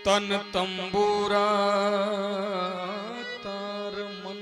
तन तंबूरा तार मन।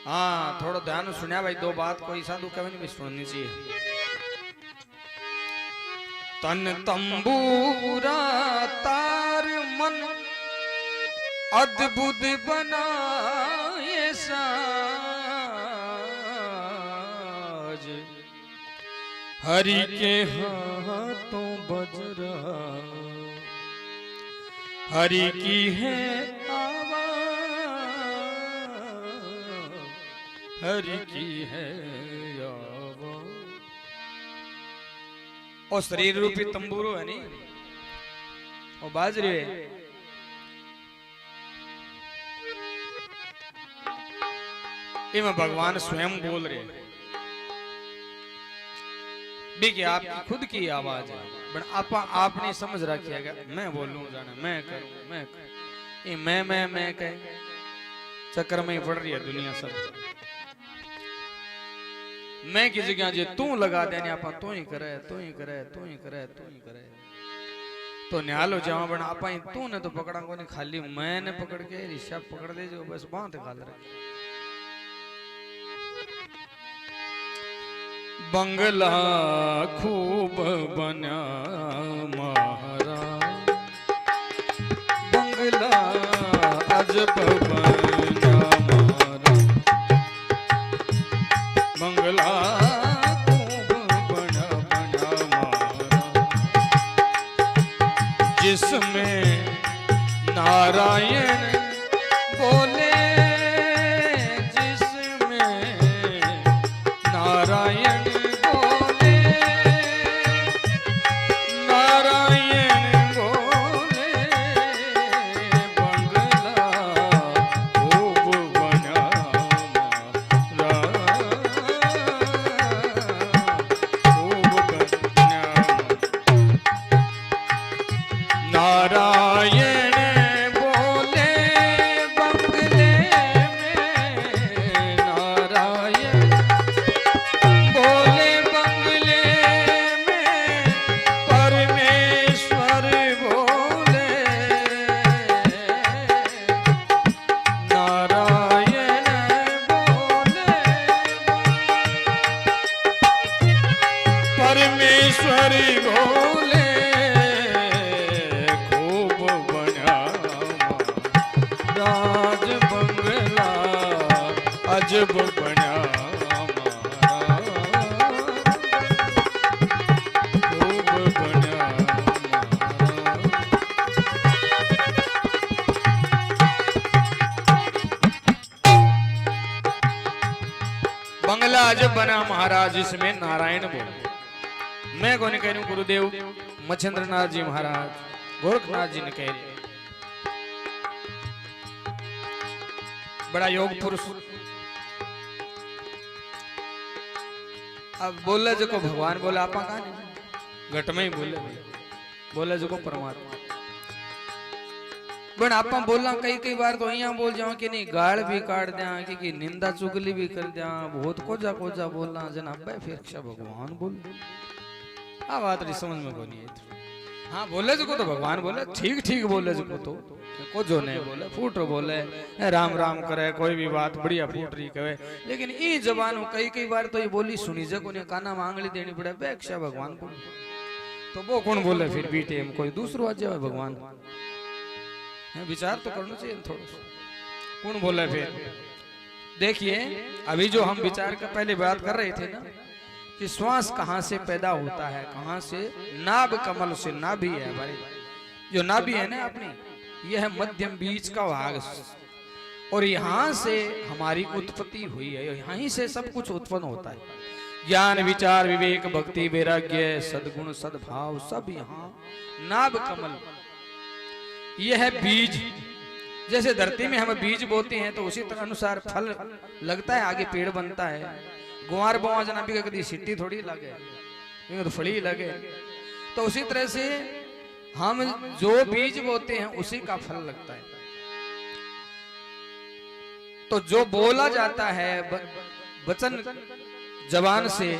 हाँ थोड़ा ध्यान सुनिया भाई, दो बात कोई साधु कभी नहीं सुननी चाहिए। तन तंबूरा तार मन अद्भुत बनाए साज, हरि के हाथों बजरा हरि की है आवाज, हरि की है आवाज। और शरीर रूपी तंबूरो है नी, और बाजरे इनमें भगवान स्वयं बोल रहे देखिए, आपकी खुद की आवाज है, बट आपने समझ रखी है मैं बोलूं जाने मैं करूं मैं करूं। ये मैं कह चक्कर में ही पड़ रही है दुनिया सब। मैं की जगह जे तू लगा देने आप तू ही करे तू ही करे तू ही करे तू ही करे तो न्यालो जावा, बन आप तू ने तो पकड़ा को नहीं, खाली मैंने पकड़ के ऋषभ पकड़ दे जो बस बांध खाल रहे। बंगला खूब बना महाराज, बंगला अजब बना महाराज, बंगला खूब बना महाराज, जिसमें नारायण बोले, जिसमें नारायण परमेश्वरी बोले, खूब बना राज बंगला अजब बना खूब बना। बंगला अजब बना महाराज, इसमें नारायण बोले। मैं को कह रही गुरुदेव मच्छिंद्र नाथ जी महाराज गोरखनाथ जी ने कह रहे, बड़ा योग पुरुष। अब बोले जो को भगवान बोले, आप कहा नहीं घट में ही बोले, बोले जो को परमात्मा। बट आप बोलना कई बार तो यहाँ बोल जाओ कि नहीं, गाड़ भी काट दिया कि निंदा चुगली भी कर दिया, बहुत कोजा कोजा बोलना जना फिर भगवान बोल आ बात नहीं समझ में को नहीं है। हाँ बोले जो को तो भगवान बोले, ठीक ठीक बोले जो को तो को जो नहीं बोले, फूट बोले राम राम करे, कोई भी बात बढ़िया फूट रही कहे। लेकिन ये जबान कई बार तो ये बोली सुनी जगो ने काना में आंगली देनी पड़े अपेक्षा भगवान को, तो वो कौन बोले फिर बीटे में कोई दूसरो आ जाए भगवान। विचार तो करना चाहिए थोड़ा सा, कौन बोले फिर। देखिए अभी जो हम विचार का पहले बात कर रहे थे ना कि श्वास कहाँ से पैदा होता है, कहाँ से, नाभ कमल से। नाभि है हमारी, जो नाभि है ना अपनी, यह है मध्यम बीज का भाग, और यहाँ से हमारी उत्पत्ति हुई है, यहीं से सब कुछ उत्पन्न होता है। ज्ञान विचार विवेक भक्ति वैराग्य सद्गुण सद्भाव सब यहाँ नाभ कमल, यह है बीज। जैसे धरती में हम बीज बोते हैं तो उसी तरह अनुसार फल लगता है, आगे पेड़ बनता है। गुआर बोआ जना भी कभी सिट्टी थोड़ी लगे, तो फली लगे। तो उसी तरह से हम जो बीज बोते हैं उसी का फल लगता है। तो जो बोला जाता है वचन जबान से,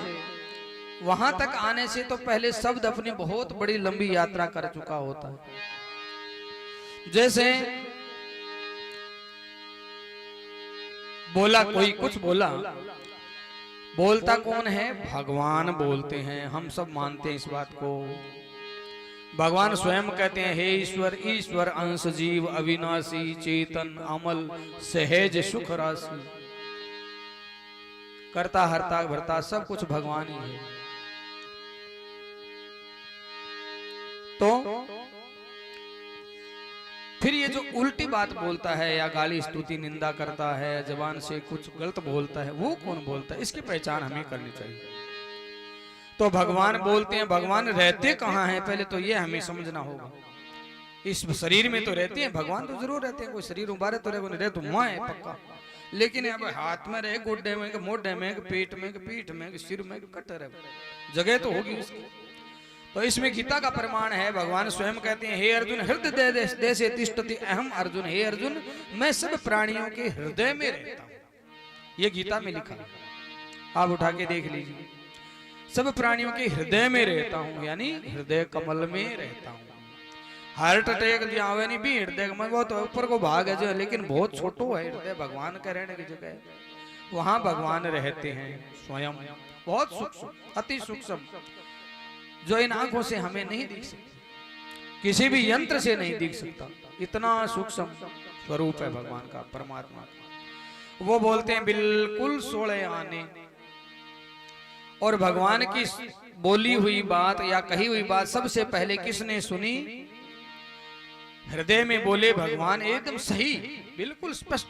वहां तक आने से तो पहले शब्द अपनी बहुत बड़ी लंबी यात्रा कर चुका होता है। जैसे बोला, कोई कुछ बोला, बोलता कौन है? भगवान बोलते हैं। हम सब मानते हैं इस बात को। भगवान स्वयं कहते हैं, हे ईश्वर, ईश्वर अंश जीव अविनाशी चेतन अमल सहज सुख राशि। करता हरता भरता सब कुछ भगवान ही है। तो फिर ये जो उल्टी बात बोलता है या गाली स्तुति निंदा करता है, जबान से कुछ गलत बोलता है, वो कौन बोलता है? इसकी पहचान हमें करनी चाहिए। तो भगवान बोलते हैं। भगवान रहते कहाँ हैं? पहले तो ये हमें समझना होगा। इस शरीर में तो रहते हैं भगवान, तो जरूर रहते हैं। कोई शरीर उबारे तो रहे तो माँ है पक्का, लेकिन अब हाथ में रहे, गुड्डे में, मोढे में, पेट में, पीठ में, सिर में, कटर जगह तो होगी उसकी। तो इसमें गीता का प्रमाण है। भगवान स्वयं कहते हैं, हे अर्जुन, हृदय देशे तिष्ठति अहम अर्जुन। हे अर्जुन, मैं सब प्राणियों के हृदय में रहता हूं। ये गीता में लिखा, आप उठा के देख लीजिए। सब प्राणियों के हृदय में रहता हूं, यानी हृदय कमल में रहता हूं। हार्ट अटैक जावे नहीं भी हृदय में, बहुत ऊपर को भाग है जो, लेकिन बहुत छोटो है हृदय। भगवान का रहने की जगह है, वहां भगवान रहते हैं स्वयं। बहुत सूक्ष्म, अति सूक्ष्म, जो इन आंखों से हमें नहीं दिख सकता, किसी भी यंत्र से नहीं दिख सकता। इतना सूक्ष्म स्वरूप है भगवान का, परमात्मा का। वो बोलते हैं बिल्कुल 16 आने। और भगवान की बोली हुई बात या कही हुई बात सबसे पहले किसने सुनी? हृदय में बोले भगवान, एकदम सही, बिल्कुल स्पष्ट।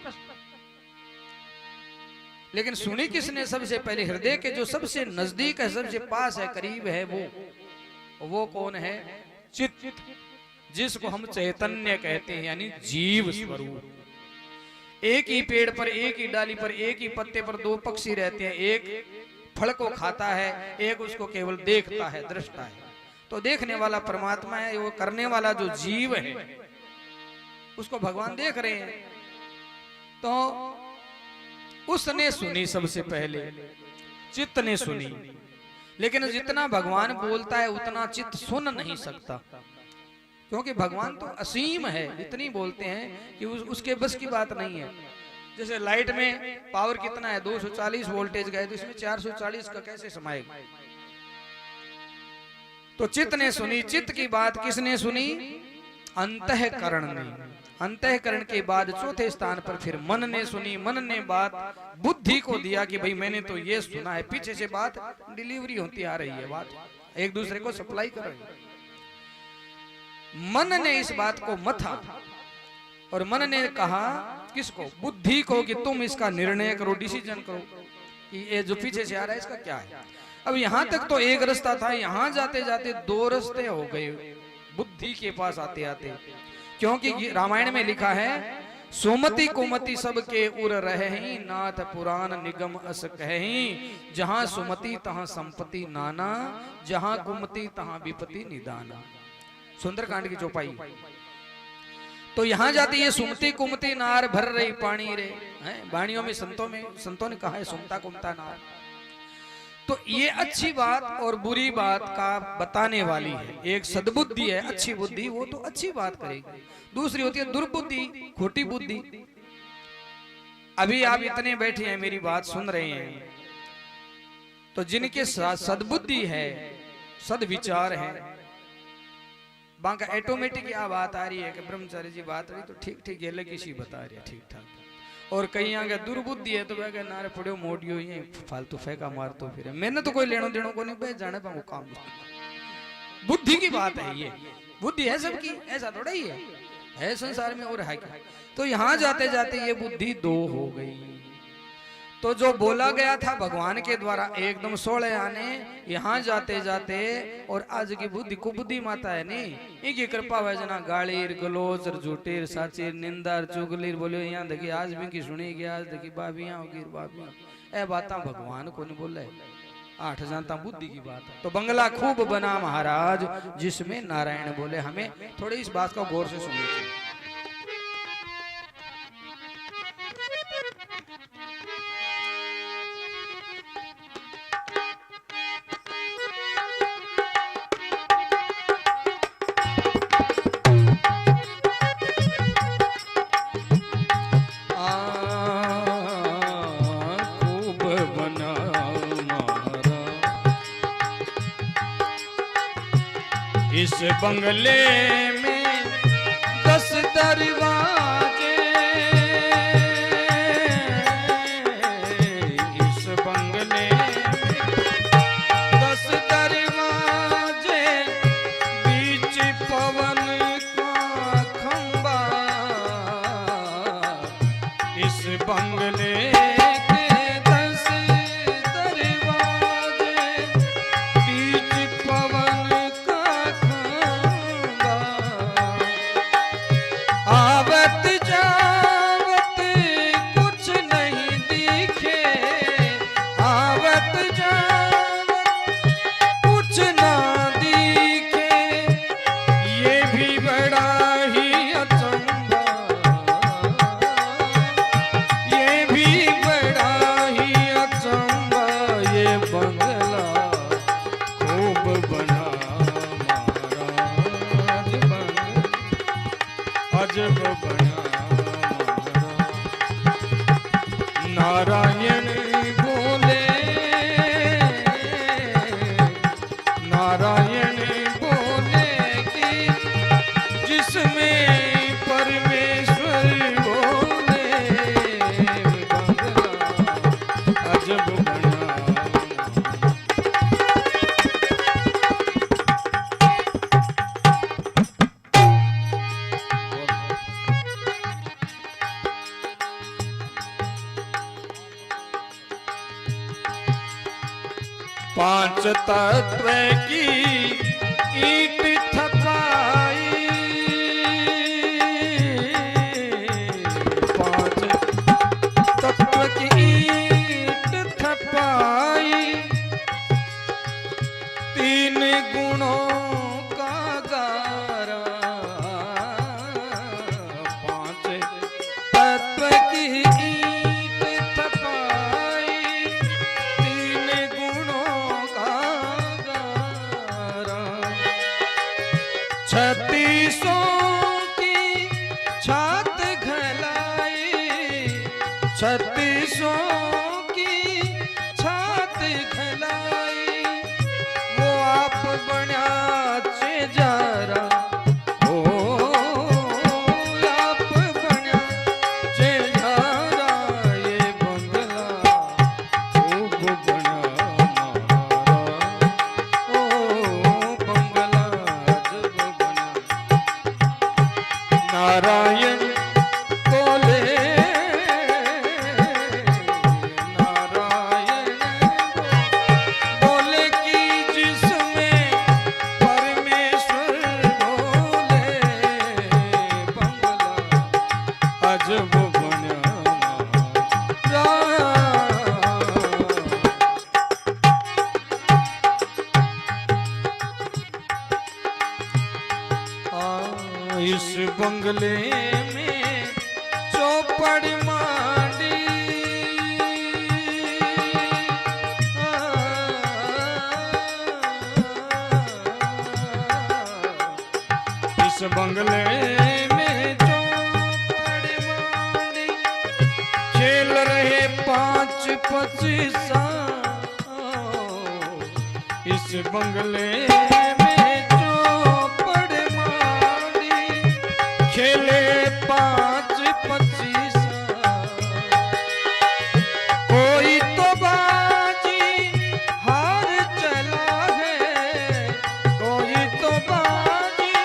लेकिन सुनी किसने सबसे पहले? हृदय के जो सबसे नजदीक है, सबसे पास है, करीब है, वो कौन है? चित्त, जिसको हम चैतन्य कहते हैं, यानी जीव स्वरूप। एक ही पेड़ पर, एक ही डाली पर, एक ही पत्ते पर दो पक्षी रहते हैं। एक फल को खाता है, एक उसको केवल देखता है, दृष्टा है। तो देखने वाला परमात्मा है, वो करने वाला जो जीव है उसको भगवान देख रहे हैं। तो उसने सुनी सबसे पहले, चित्त ने सुनी। लेकिन जितना भगवान बोलता है उतना चित्त सुन नहीं सकता, क्योंकि भगवान तो असीम है। इतनी बोलते हैं कि उसके बस की बात नहीं है। जैसे लाइट में पावर कितना है? 240 वोल्टेज गए, तो इसमें 440 का कैसे समाएगा? तो चित्त ने सुनी। चित्त की बात किसने सुनी? अंतःकरण ने। अंतःकरण के बाद चौथे स्थान पर फिर मन ने सुनी। मन ने बात बुद्धि को दिया कि भाई मैंने तो ये सुना है। पीछे से बात डिलीवरी होती आ रही है, बात एक दूसरे को सप्लाई कर रही है। मन ने इस बात को मथा, और मन ने कहा किसको? बुद्धि को, कि तुम इसका निर्णय करो, डिसीजन करो कि ये जो पीछे से आ रहा है इसका क्या है। अब यहां तक तो एक रास्ता था, यहां जाते जाते दो रास्ते हो गए बुद्धि के पास आते आते। क्योंकि रामायण में लिखा है, सुमति कुमति सबके उर रहे, नाथ पुराण निगम अस कहीं। जहां सुमति तहां संपत्ति नाना, जहां कुमति तहां विपत्ति निदाना। सुंदरकांड की चौपाई। तो यहां जाती है सुमति कुमति नार भर रही पानी रे, हैं वाणियों में, संतों ने कहा है सुमता कुमता नार। तो ये अच्छी बात और बुरी बात का बताने वाली है। एक सद्बुद्धि है, अच्छी बुद्धि, वो तो अच्छी बात करेगी। दूसरी होती है दुर्बुद्धि, खोटी बुद्धि। अभी आप इतने बैठे हैं, मेरी बात सुन रहे हैं, तो जिनके साथ सद्बुद्धि है, सद्विचार है, बाका ऑटोमेटिक क्या बात आ रही है कि ब्रह्मचारी जी बात रही तो ठीक ठीक, ये लगी सी बता रही है ठीक ठाक। और कहीं आगे दुर्बुद्धि है तो वह नारे पड़ो मोडियो ये फालतू फेंका मार तो फिर मैंने तो कोई लेनो देनो को नहीं, बे जाने पाऊँ काम। बुद्धि की बात है ये, बुद्धि है सबकी, ऐसा थोड़ा ही है संसार में और है क्या। तो यहाँ जाते जाते ये बुद्धि दो हो गई। तो जो बोला गया था भगवान के द्वारा एकदम 16 आने, यहाँ जाते जाते, और आज की बुद्धि कुबुद्धि माता है नहीं, इनकी कृपा है जना गालीर गलोच झूठेर साचीर निंदार चुगलीर बोलो यहाँ देखी आज भी की सुनी गया, आज देखी बाबियां होगी बाबियां, ए बात भगवान को नहीं बोले, 8 जानता बुद्धि की बात है। तो बंगला खूब बना महाराज जिसमें नारायण बोले। हमें थोड़ी इस बात का गौर से सुनना चाहिए। इस बंगले में 10 दरवाजे, इस बंगले में 10 दरवाजे, बीच पवन का खंबा, इस बंगले के 10 दरवाजे, बीच पवन का खंबा, आवत जावत कुछ नहीं दिखे, आवत जावत कुछ ना दिखे, ये भी बड़ा ही अचंभा, ये भी बड़ा ही अचंभा, ये बंगला खूब बना महाराज बंगला, अजब बना महाराज। नारायण बोले, नारायण बोले कि जिसमें परमेश्वर बोले, बंगला अजब बना। 5 तत्व की ईंट थपाई, 5 तत्व की ईंट थपाई, 3 गुणों का गारा, 5 तत्व की ईंट थपाई, 3 गुणों का गारा, 36 की छात घलाई, 36 की छात घलाई, वो आप बना चे जारा, ओ आप बना चे जारा, ये बंगला खूब बना महाराज, ओ बंगला जब बना। नारायण बोले, नारायण बोले कि जिसमें परमेश्वर बोले, बंगला अजब बना महाराज। इस बंगले में चौपड़ मांडी, इस बंगले में चौपड़ मांडी, खेल रहे 5 25, इस बंगले में चौपड़ मांडी, खेले 5 25, कोई तो बाजी हार चला है, कोई तो बाजी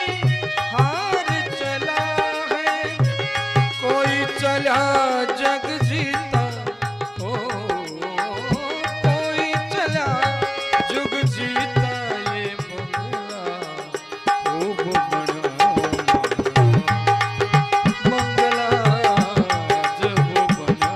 हार चला है, कोई चला जग जीता, ओ कोई चला जुग जीता, ये बंगला खूब बना बंगला जब बना।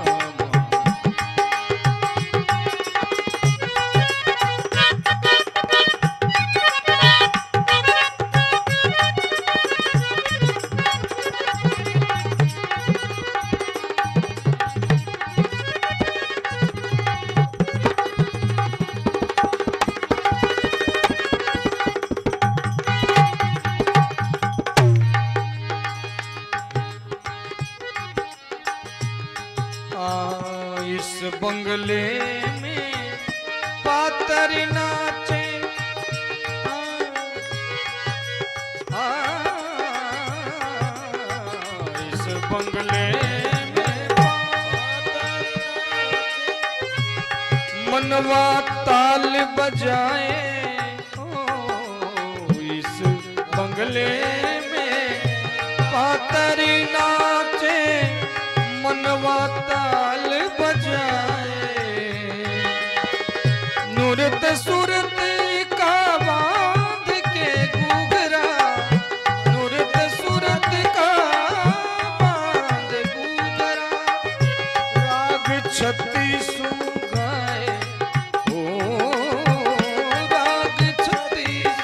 इस बंगले में पातर नाचे, बंगले में मनवा ताल बजाए इस बंगले में पातरी नाचे मनवा ताल बजाए नूरत सूरत का बांध के घूघरा नूरत सूरत का बांध घूघरा राग छत्तीस गाए राग छत्तीस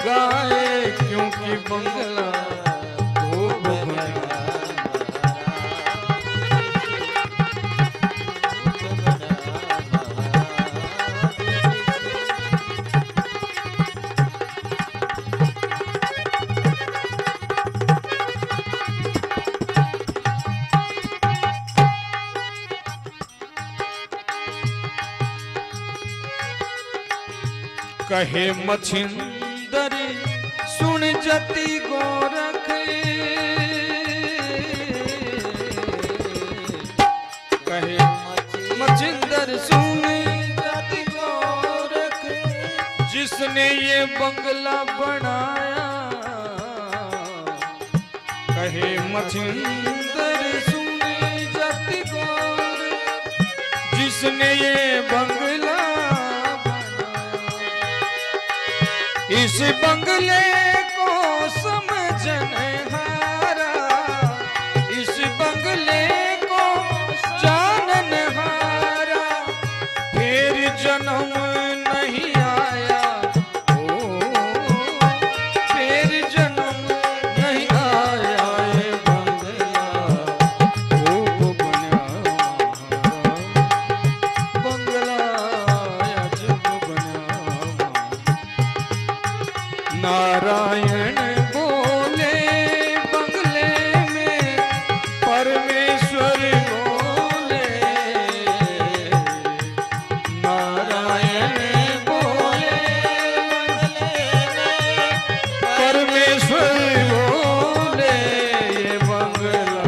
गाए क्योंकि बंगला कहे मछिंदर सुन जति गोरख कहे मछिंदर सुन जति गोरख जिसने ये बंगला बनाया कहे मछिंदर सुन जति गोरख जिसने ये बंगला इस बंगले को समझन हारा इस बंगले को जानन हारा फिर जन्म नहीं आया फिर जन्म नहीं आया ये बंगला खूब बना बंगला अजब बना नारायण बोले बंगले में परमेश्वर बोले नारायण बोले परमेश्वर बोले ये बंगला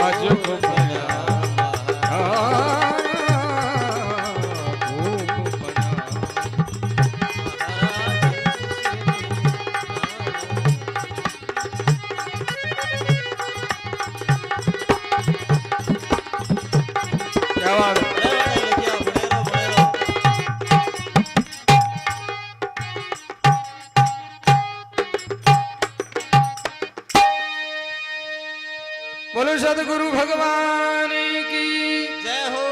अजब बना खूब बना बोलो सदगुरु भगवान की जय हो।